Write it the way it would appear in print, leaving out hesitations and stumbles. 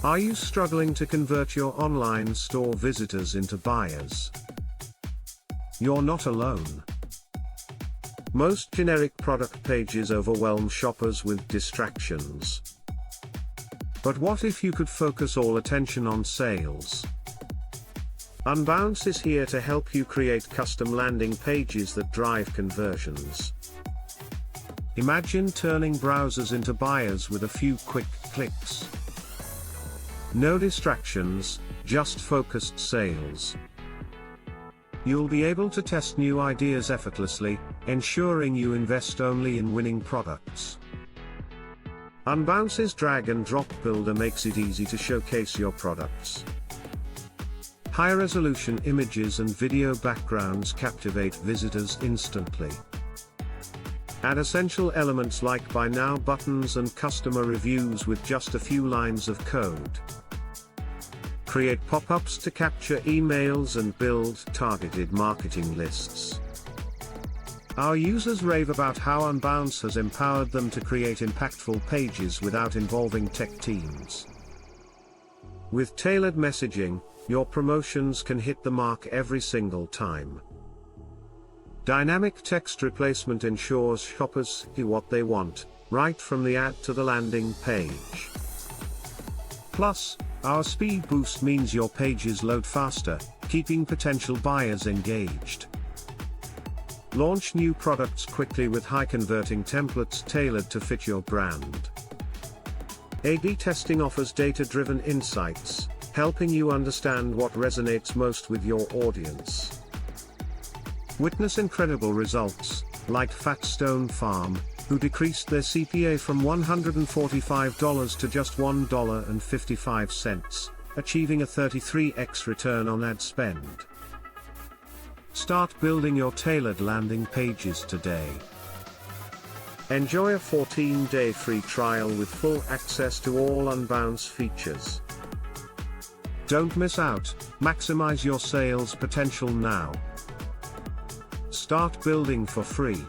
Are you struggling to convert your online store visitors into buyers? You're not alone. Most generic product pages overwhelm shoppers with distractions. But what if you could focus all attention on sales? Unbounce is here to help you create custom landing pages that drive conversions. Imagine turning browsers into buyers with a few quick clicks. No distractions, just focused sales. You'll be able to test new ideas effortlessly, ensuring you invest only in winning products. Unbounce's drag and drop builder makes it easy to showcase your products. High-resolution images and video backgrounds captivate visitors instantly. Add essential elements like buy now buttons and customer reviews with just a few lines of code. Create pop-ups to capture emails and build targeted marketing lists. Our users rave about how Unbounce has empowered them to create impactful pages without involving tech teams. With tailored messaging, your promotions can hit the mark every single time. Dynamic text replacement ensures shoppers see what they want, right from the ad to the landing page. Plus, our speed boost means your pages load faster, keeping potential buyers engaged. Launch new products quickly with high-converting templates tailored to fit your brand. A/B testing offers data-driven insights, helping you understand what resonates most with your audience. Witness incredible results, like Fat Stone Farm, who decreased their CPA from $145 to just $1.55, achieving a 33x return on ad spend. Start building your tailored landing pages today. Enjoy a 14-day free trial with full access to all Unbounce features. Don't miss out, maximize your sales potential now. Start building for free.